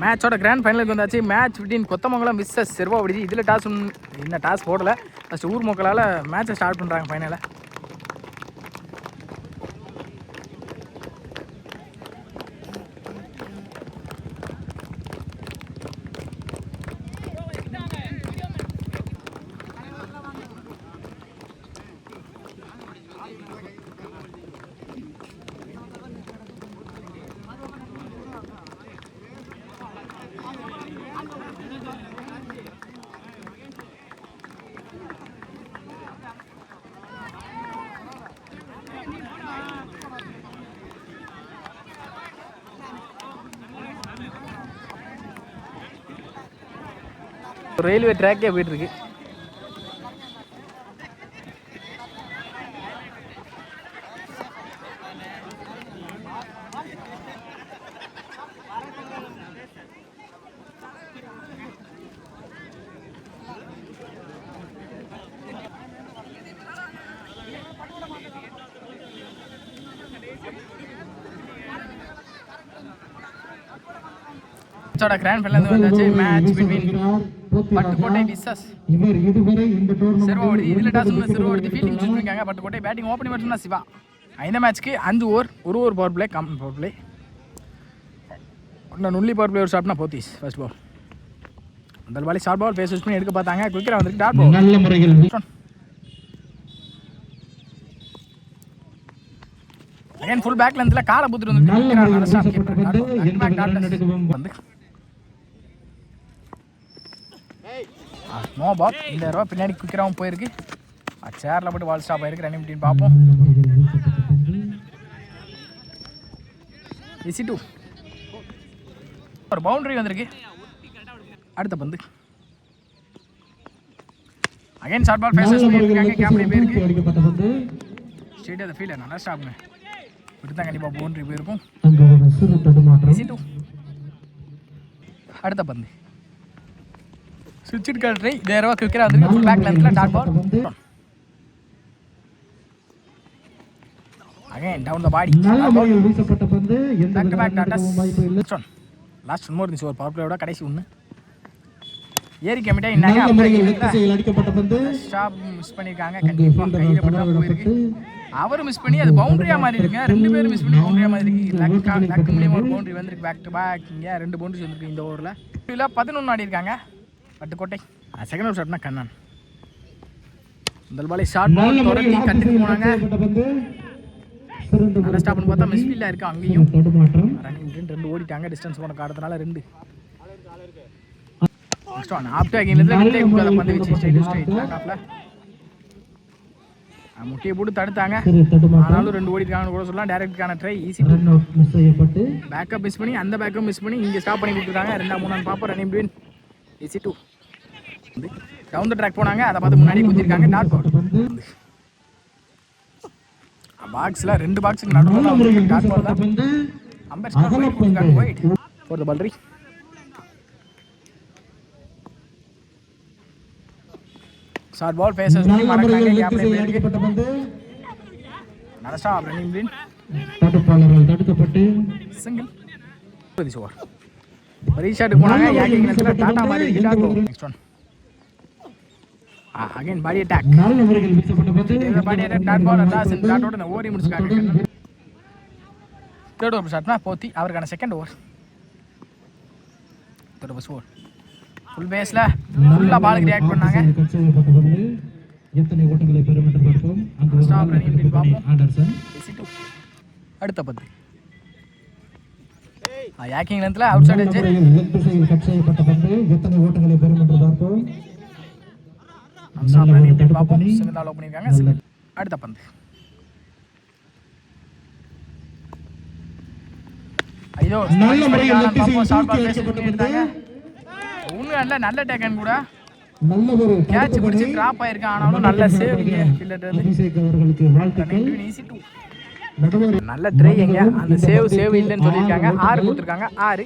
மேட்சோட கிராண்ட் ஃபைனலுக்கு வந்தாச்சு. Match between Kothamangalam versus Siruvavur. இதில் டாஸ் இன்னும் டாஸ் போடலை. ஃபஸ்ட்டு ஊர் மக்களால் மேட்சை ஸ்டார்ட் பண்ணுறாங்க ஃபைனலை. ரயில்வே ட்ராக்கே போயிட்டு இருக்கு. கிராண்ட் ஃபைனல் வந்தாச்சு. Match between Pattukkottai versus Siruvavur. இதில் டாஸ் சிறுவாவூர் ஃபீல்டிங் சூஸ் பண்ணிருக்காங்க. பட்டுக்கோட்டை பேட்டிங் ஓப்பனிங் மட்டும்தான் சிவா. இந்த மேட்ச்க்கு 5 ஓவர், ஒரு power play, common power play. நுள்ளி பவர் பிளே ஒரு ஷாட்னா போத்தீஸ் ஃபர்ஸ்ட் பால். அந்த ball short ball face use பண்ணி எடுக்க பார்த்தாங்க. குயிக்கரா வந்துருக்கு டாட் பால். நல்ல முறையில் அகைன் ஃபுல் பேக் லென்த்ல காலை புத்துட்டு வந்து நோ பால். இந்த ரூபா பின்னாடி குயிக்கராகவும் போயிருக்கு. சேரில் போட்டு வால் ஸ்டாப் ஆயிருக்கு. ரன்னிங் டீம் பார்ப்போம். EC2 ஒரு பவுண்டரி வந்திருக்கு. அடுத்த பந்து அகைன் ஷார்ட் பால் ஃபேஸஸ் பண்ணிருக்காங்க. கேப்டே போயிருக்கு. ஸ்ட்ரெயிட் அந்த ஃபீல்டர் நல்லா ஸ்டாப்ங்க. இப்படிதான் கண்டிப்பாக பவுண்டரி போயிருக்கும். EC2 அடுத்த பந்து சுவிட்ச் ட்ரை. தேரவா குயிக்கரா வந்திருக்கு. ஃபுல் பேக் லென்த்ல dot ball. Again down the body. வீசப்பட்ட பந்து எந்த வாய்ப்பு லாஸ்ட் ஒன் இருந்துச்சு. ஒரு பவர் பிளேயோட கடைசி ஒன்று ஏரி கமிட்டா இன்னாங்க. அடிக்கப்பட்ட பந்து ஸ்டாப் மிஸ் பண்ணிருக்காங்க. கண்டிப்பா கையில பட்டா போயிருக்கு. அவரும் மிஸ் பண்ணி அது பவுண்டரியா மாறி இருக்குங்க. ரெண்டு பேரும் மிஸ் பண்ணி பவுண்டரியா மாறி இருக்கு. லக் மூலியமா ஒரு பவுண்டரி வந்திருக்கு. பேக் டு பேக் இங்க 2 பவுண்டரிஸ் வந்திருக்கு இந்த ஓவர்ல. 11 ஆடி இருக்காங்க பட்டுக்கோட்டை. செகண்ட் ஓவர் ஷாட்னா கண்ணன். இந்த பாலை ஷார்ட் பால் தொடர்ந்து கட்டிட்டு போனாங்க. நல்லா ஸ்டாப் பண்ணி பார்த்தா மிஸ் ஃபீல்டா இருக்கு. அங்கேயும் ரன்னிங் 2 ஓடிட்டாங்க. டிஸ்டன்ஸ் போன காரணத்தினால 2. நெக்ஸ்ட் ஒன் ஆஃப்டர் அகைன்ல விட்டே குக்காத பந்து வச்சு ஸ்ட்ரைட் லாப்ல முட்டியை போட்டு தடுத்தாங்க. ஆனாலும் 2 ஓடிட்டாங்கன்னு கூட சொல்லலாம். டைரக்ட்கான ட்ரை ஈஸி மிஸ் செய்யப்பட்டு பேக்கப் மிஸ் பண்ணி அந்த பேக்கப் மிஸ் பண்ணி இங்கே ஸ்டாப் பண்ணி கொடுத்துட்டாங்க. 2-3 பாப்போம். Running between EC2 down the track போனாங்க. அதை பார்த்து முன்னாடி குத்திருக்காங்க. Dot ball. பாக்ஸ்ல 2 பாக்ஸுக்கு நடுவுல டாட் பால் தான். அம்பேத்கர் போய் கொடுத்தாங்க. Wide for the boundary. Short ball faces பண்ணி மறக்காங்க. கேப்டே போயிருக்கு. நல்ல ஸ்டாப். ரன்னிங் பிட்வீன் தடுப்பாளர்கள் தடுக்கப்பட்டு சிங்கிள். this over ரீஷாட் போனாங்க. யாக்கிங் நேரத்துல டாடா மாதிரி dot ball. Next one again body attack. நல்ல முறையில் வீசப்பட்ட பந்து பாடி அட்டாக் டாட் பால். அதாஸ் டாட்டோட ஓவரி முடிச்சாங்க. தேர்ட் ஓவர் ஷாட்னா போத்தி அவருக்கான second over. Third over over full பேஸ்ல ஃபுல்லா பாலுக்கு ரியாக்ட் பண்ணாங்க. எத்தனை ஓட்டங்களை பெறும் என்று பார்ப்போம். அங்க ஸ்டாப் ரன்னிங் பின் பாப்போம். ஆண்டர்சன் EC2 அடுத்த பந்து யாக்கிங் லென்த்ல அவுட் சைடு எட்ஜ் கட் செய்யப்பட்ட பந்து எத்தனை ஓட்டங்களை பெறும் என்று பார்ப்போம். ஸ்டாப் ரன்னிங் பின் பாப்போம். சிங்கிள் ஆல் பண்ணிருக்காங்க. அடுத்த பந்து ஐயோ நல்ல முறையில் பாப்போம். ஷார்ட் பால் பேஸ் பண்ணிருக்காங்க. உண்மையில நல்ல டேக்கன் கூட நல்ல ஒரு கேட்ச் பிடிச்சி டிராப் ஆயிருக்கான். ஆனாலும் நல்ல சேவ் ஃபீல்டர் அவர்களுக்கு வாழ்த்துக்கள். EC2 நல்ல ட்ரை. எங்க அந்த சேவ் இல்லைன்னு சொல்லியிருக்காங்க. 6 கொடுத்துருக்காங்க. 6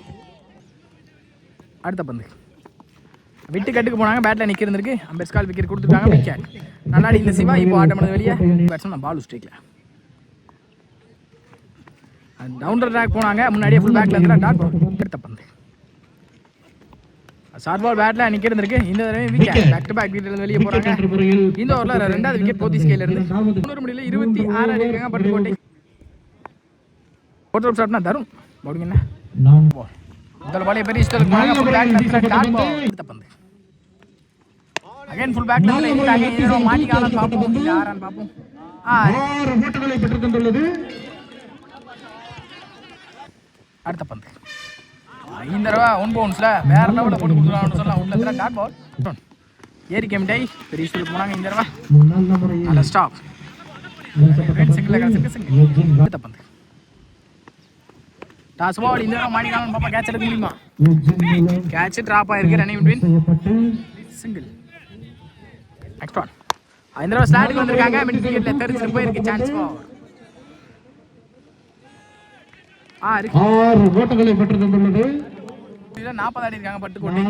அடுத்த பந்து விட்டு கட்டுக்கு போனாங்க. பேட்டில் நிற்கிறதுக்கு அம்பேத்கர் விக்கெட் கொடுத்துருக்காங்க. விக்கெட் நல்லாடி இந்த சிவா. இப்போ ஆட்டம் பண்ணது வெளியே. பேட்ஸ்மேன் பால் ஸ்ட்ரைக்கில் டவுன் ட்ராக் போனாங்க. முன்னாடியே ஃபுல் பேக்ல இருந்தா டாட் பால். அடுத்த பந்து ஷார்ட் பால் பேட்ல நிக்கிறது இருக்கு. இந்த தடவை விக்கெட் பேக் டு பேக் விக்கெட்ல இருந்து வெளிய போறாங்க. இந்த ஓவர்ல ரெண்டாவது விக்கெட் போத்திஸ் கையில இருந்து 3 முடியல 26 அடிக்காங்க பட்டுக்கோட்டை. போட்டோ ஷாட்னா தரும் பவுலிங் என்ன நான் பால் முதல் பாலே பெரிய ஸ்டோர் போறாங்க. ஃபுல் பேக் லெஃப்ட்ல டாட் பால் எடுத்த பந்து அகைன் ஃபுல் பேக் லெஃப்ட்ல இட்டாங்க. ஹீரோ மாட்டிக்கான பாப்போம் யாரான் பாப்போம். 6 ஓட்டங்களை பெற்றுக்கொண்டுள்ளது. அடுத்த பந்து இந்த தடவை ஒன் பவுன்ஸ்ல வேற லெவலில் போட்டு கொடுத்துருவாங்கன்னு சொல்லலாம். உள்ளத்துல டாட் பால் ஏரி கேமிட்டை பெரிய ஸ்டோருக்கு போனாங்க. இந்த தடவை நல்ல ஸ்டாப் சிங்கிள் அடுத்த பந்து டாஸ் பால் இந்த தடவை மாட்டிக்கான பாப்பா கேட்ச் எடுக்க முடியுமா? கேட்ச் டிராப் ஆயிருக்கு. Running between single next one. இந்த தடவை ஸ்லாட்டுக்கு வந்திருக்காங்க. மிட் விக்கெட்ல தெரிஞ்சு போயிருக்கு. சான்ஸ் பால் 6 ஓட்டங்களை பெற்றுக்கொண்டுள்ளது. 40 ஆடி இருக்காங்க பட்டுக்கோட்டை.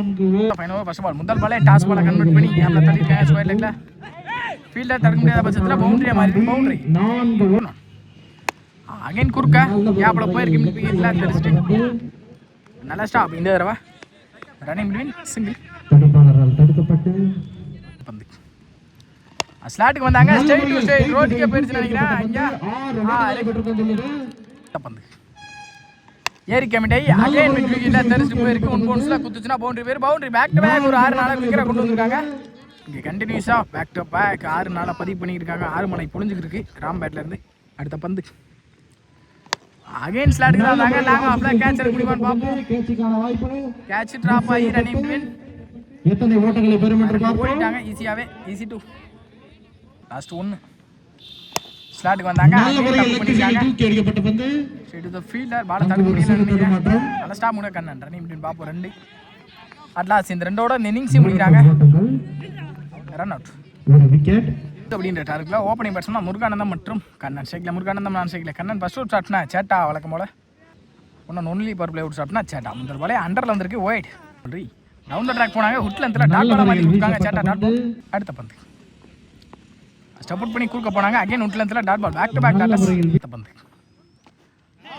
ஃபைனல் ஃபர்ஸ்ட் பால் முதல் பாலே டாஸ் பாலை கன்வெர்ட் பண்ணி கேப்ல தள்ளிருக்காங்க. ஸ்கொயர் லெக்ல ஃபீல்டர் தடுக்க முடியாத பட்சத்துல பவுண்டரியா மாறி பவுண்டரி 4 அகைன் குறுக்க கேப்ல போயிருக்கு. மிட் விக்கெட்ல தெரிஞ்சிட்டு நல்ல ஸ்டாப். இந்த தடவை ரன்னிங் பிட்வீன் சிங்கிள் தடுப்பாளரால் தடுக்கப்பட்டு பந்து ஸ்லாட்டுக்கு வந்தாங்க. ஸ்ட்ரைட் டு ஸ்ட்ரைட் ரோட்க்கு போயிடுச்சு நினைக்கிறேன். இங்க 6 பெற்றுக்கொண்டுள்ளது. பந்து ஏரி கமிட்டை அகைன் மிட் விக்கெட்ல தெரிஞ்சு போயிருக்கு. ஒன் பவுன்ஸ்ல குத்துச்சுனா பவுண்டரி பேர் பவுண்டரி பேக் டு பேக் ஒரு 6 நாளா விக்கெட் கொண்டு வந்திருக்காங்க. இங்க கண்டினியூஸா பேக் டு பேக் 6 நாளா பதிவு பண்ணிருக்காங்க. 6 மலை புளிஞ்சிட்டு இருக்கு ராம் பேட்ல இருந்து. அடுத்த பந்து அகைன் ஸ்லாட்டுக்கு தான் வந்தாங்க. நாங்க அப்படியே கேட்ச் எடுக்க முடியுமான்னு பாப்போம். கேட்சுக்கான வாய்ப்பு. கேட்ச் டிராப் ஆகி ரன்னிங் பிட்வீன் எத்தனை ஓட்டங்களை பெறும் என்று பாப்போம். போயிட்டாங்க ஈஸியாவே. ஈஸி டு லாஸ்ட் 1 ஸ்லாட்டுக்கு வந்தாங்க. தூக்கி அடிக்கப்பட்ட பந்து ஸ்ட்ரைட் டு தி ஃபீல்டர் பால் தடுக்க முடியல. நல்ல ஸ்டாப் முட கண்ணன் ரன்னிங் பிட்வீன் பாப்போம் 2 அட்லாஸ். இந்த ரெண்டோட இன்னிங்ஸ் முடிக்கிறாங்க. ரன் அவுட் ஒரு விக்கெட் அப்படின்ற டார்கெட்ல ஓப்பனிங் பேட்ஸ்மேன் முருகானந்தம் மற்றும் கண்ணன். ஷேக்ல முருகானந்தம் நான் ஷேக்ல கண்ணன். ஃபர்ஸ்ட் அவுட் ஷாட்னா சேட்டா வழக்கம் போல. ஒன்னு ஒன்லி பவர் பிளே அவுட் ஷாட்னா சேட்டா. முதல் பாலே அண்டர்ல வந்திருக்கு. ஒயிட் டவுன் தி ட்ராக் போனாங்க. ஹுட்ல இருந்து டாட் பால் மாட்டி கொடுத்தாங்க. சேட்டா டாட் பால். அடுத்த பந்து ஸ்டப் பண்ணி குறுக்க போனாங்க. அகைன் ஹுட்ல இருந்து dot ball back to back dots. அடுத்த பந்து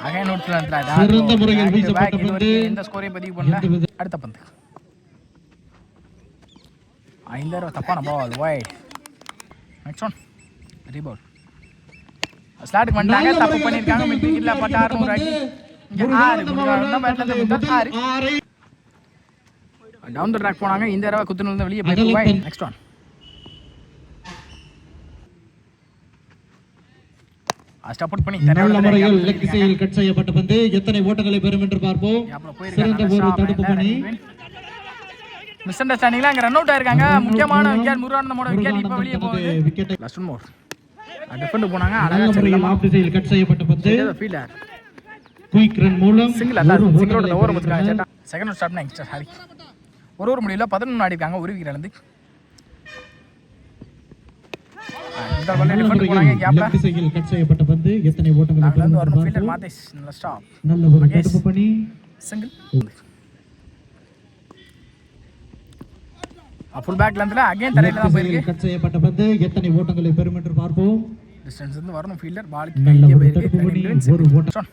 அகைன் ஹுட்ல இருந்து டாட் சிறந்த முறையில் வீசப்பட்ட பந்து. இந்த ஸ்கோரை பதிவு பண்ணல. அடுத்த பந்து ஐந்தர தப்பான பால் ஒயிட். நெக்ஸ்ட் ஒன் ரீபால் ஸ்லாட்டுக்கு வந்தாங்க. தப்பு பண்ணிருக்காங்க. மிட் விக்கெட்ல பட்ட 6 அடி. இங்க 6 முருகானந்தம் பேட்ல இருந்து 6 டவுன் தி ட்ராக் போனாங்க. இந்த தடவை குத்துனல இருந்து வெளிய போய் ஒயிட். நெக்ஸ்ட் ஒன் ஸ்டாப் பண்ணி நல்ல முறையில் லெக் திசையில் கட் செய்யப்பட்ட பந்து. எத்தனை ஓட்டங்களை பெறும் என்று பார்ப்போம். சிறந்த ஒரு தடுப்பு பணி. மிஸ் அண்டர்ஸ்டாண்டிங்ல அங்க ரன் அவுட் ஆயிருக்காங்க. முக்கியமான விக்கெட் முருகானந்தமோட விக்கெட் இப்ப வெளிய போகுது. Wicket last one more defend போனாங்க. அழகா செல்லம் ஆஃப் திசையில் கட் செய்யப்பட்ட பந்து. ஃபீல்டர் குயிக் ரன் மூலம் சிங்கிள் அல்லாத சிங்கிளோட ஓவர் முத்துறாங்க. சேட்டா செகண்ட் அவுட் ஸ்டார்ட்னா எக்ஸ்ட்ரா ஹாரி ஒரு முடியல 11 ஆடி இருக்காங்க. ஒரு விக்கெட் இழந்து இந்த பால்ல டிஃபெண்ட் போனாங்க. கேப்ல திசையில் கட் செய்யப்பட்ட பந்து. எத்தனை ஓட்டங்களை பெறும் என்று ஃபீல்டர் மாதேஷ் நல்ல ஸ்டாப். நல்ல ஒரு தடுப்பு பணி. சிங்கிள் ஃபுல் பேக் லென்த்ல அகைன் தரையில தான் போயிருக்கு. கட் செய்யப்பட்ட பந்து. எத்தனை ஓட்டங்களை பெறும் என்று பார்ப்போம். டிஸ்டன்ஸ் இருந்து வரணும். ஃபீல்டர் பாலுக்கு கையே போயிருக்கு. ஒரு ஓட்டம்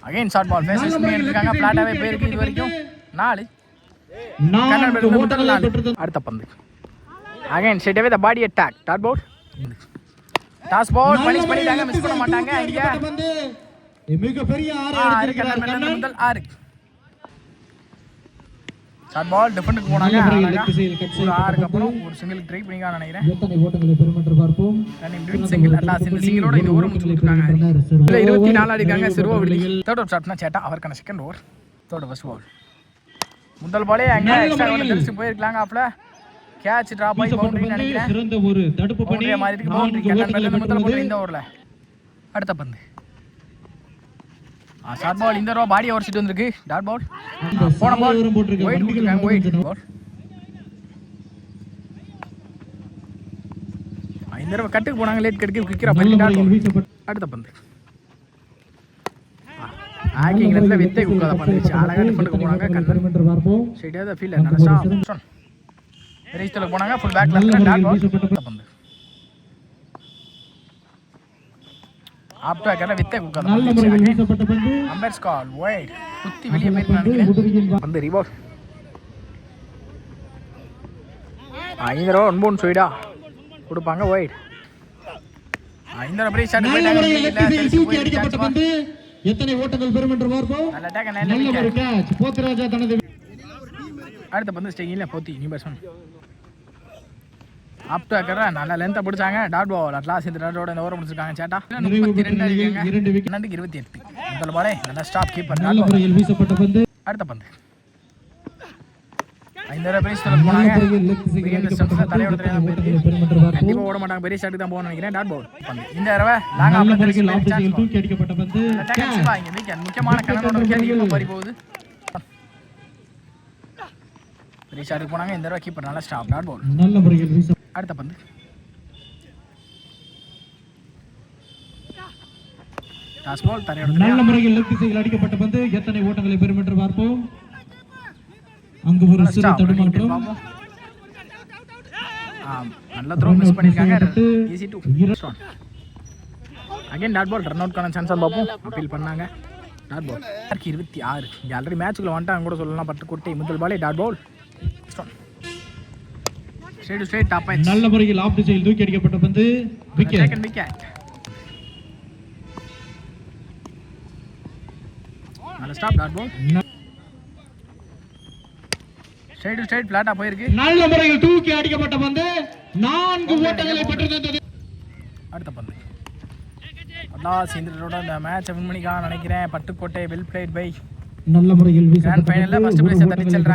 அகைன் ஷார்ட் பால் ஃபேஸ் பண்ணி எடுத்துட்டாங்க. ஃபிளாட்டாவே போயிருக்கு. இது வரைக்கும் 4 ஓட்டங்களை பெற்றது. அடுத்த பந்து again straight away the body attack dot ball டாஸ் பால் பனிஷ் பண்ணிட்டாங்க. மிஸ் பண்ண மாட்டாங்க. இங்க மிகப்பெரிய 6 அடிக்கிறாங்க. முதல் 6 ஷார்ட் பால் டிஃபெண்டுக்கு போனாங்க. ஒரு 6க்கு அப்புறம் ஒரு சிங்கிள் ட்ரை பண்ணிங்க நினைக்கிறேன். எத்தனை ஓட்டங்களை பெறும் என்று பார்ப்போம். Running single அல்லாஸ். இந்த சிங்கிளோட இந்த ஓவர் முடிச்சிட்டாங்க. இல்ல 24 அடிக்காங்க. சிறுவா விடுதி தேர்ட் ஓவர் ஷாட்னா சேட்டா அவர்க்கான second over. Third first ball முதல் பாலே அங்க எக்ஸ்ட்ரா ரன் தெரிச்சு போயிருக்காங்க. ஆப்ல கேட்ச் டிராப் ஆகி பவுண்டரி நினைக்கிறேன். சிறந்த ஒரு தடுப்பு பணி மாதிரி இருக்கு. பவுண்டரி கண்ணன் முதல் பால் இந்த ஓவர்ல. அடுத்த பந்து ஷார்ட் பால் இந்த ரோ பாடி ஓவர் சிட் வந்திருக்கு. டாட் பால் போன பால் ஒயிட் கொடுத்துருக்காங்க. ஒயிட் பால் இந்த தடவை கட்டுக்கு போனாங்க. லேட் கட்டுக்கு குயிக்கரா பண்ணி டாட் பால். அடுத்த பந்து ஆக்கிங் இடத்துல வெத்தை குக்காத பண்ணிச்சு. அழகா டிஃபெண்டுக்கு போனாங்க. கண்ணன் ஸ்ட்ரைட்டா தி ஃபீல்டர் நல்ல ஸ்டாப். ரேஸ்ல போனாங்க. ஃபுல் பேக் லெஃப்ட்ல டாட் பால். பந்து ஆப்டோ ஏக்கர்ல வித்தை குக்கர் நல்ல முறையில் வீசப்பட்ட பந்து அம்பேர்ஸ் கால் வைட் குத்தி வெளியே போயிட்டு நினைக்கிறேன் வந்து ரிபால் 5 ரூபா 9 சைடா கொடுப்பாங்க வைட் 5 ரூபா பிரீ ஷாட் தூக்கி அடிக்கப்பட்ட பந்து எத்தனை ஓட்டங்கள் பெறும் என்று பார்ப்போம். நல்ல அட்டாக் நல்ல ஒரு கேட்ச் போத்திராஜா தனது அடுத்த பந்து ஸ்டேகிங்ல போத்தி நீ பேசணும் ஆப்டோ ஏக்கர் நல்ல லென்த்தை பிடிச்சாங்க டாட் பால் அட்லாஸ் இந்த டாட்டோட இந்த ஓவர் முடிச்சிருக்காங்க சேட்டா 32 அடிக்காங்க 2 விக்கெட் 28 முதல் பாலே நல்ல ஸ்டாப் கீப்பர் நல்ல முறையில் வீசப்பட்ட பந்து அடுத்த பந்து 5 ரூபா பிரீ ஷாட் போனாங்க தலையோட கண்டிப்பா ஓட மாட்டாங்க பெரிய ஷாட்டுக்கு தான் போகணும்னு நினைக்கிறேன் டாட் பால் இந்த தடவை லாங் ஆப்ல தூக்கி அடிக்கப்பட்ட பந்து முக்கியமான கணனோட விக்கெட் இப்போ பறி போகுது பெரிய ஷாட்டுக்கு போனாங்க இந்த தடவை கீப்பர் நல்ல ஸ்டாப் டாட் பால் நல்ல முறையில் வீச அடுத்த பந்து டாஸ் பால் தரையோட நல்ல முறையில் லெக் திசையில் அடிக்கப்பட்ட பந்து எத்தனை ஓட்டங்களை பெறும் என்று பார்ப்போம். அங்கு ஒரு சிறு தடுமாற்றம் நல்ல த்ரோ மிஸ் பண்ணிருக்காங்க easy two again dot ball run out கான சான்ஸ் பாப்போம் அப்பீல் பண்ணாங்க டாட் பால் 26 இங்க ஆல்ரெடி மேட்ச்க்குள்ள வந்துட்டாங்க கூட சொல்லலாம் பட்டு குட்டை முதல் பாலே dot ball straight to straight top edge நல்ல முறையில் ஆஃப் திசையில் தூக்கி அடிக்கப்பட்ட பந்து விக்கெட் செகண்ட் விக்கெட் நல்ல stop dot ball straight to straight ஃபிளாட்டா போயிருக்கு நல்ல முறையில் தூக்கி அடிக்கப்பட்ட பந்து 4 ஓட்டங்களை பெற்றிருந்தது. அடுத்த பந்து அல்லாஸ் இந்த இந்த மேட்சை வின் பண்ணிக்கலாம் நினைக்கிறேன் பட்டுக்கோட்டை வெல் பிளேட் பை நல்ல முறையில் கிராண்ட் ஃபைனல்ல ஃபர்ஸ்ட் பிளேஸ் தட்டி செல்றாங்க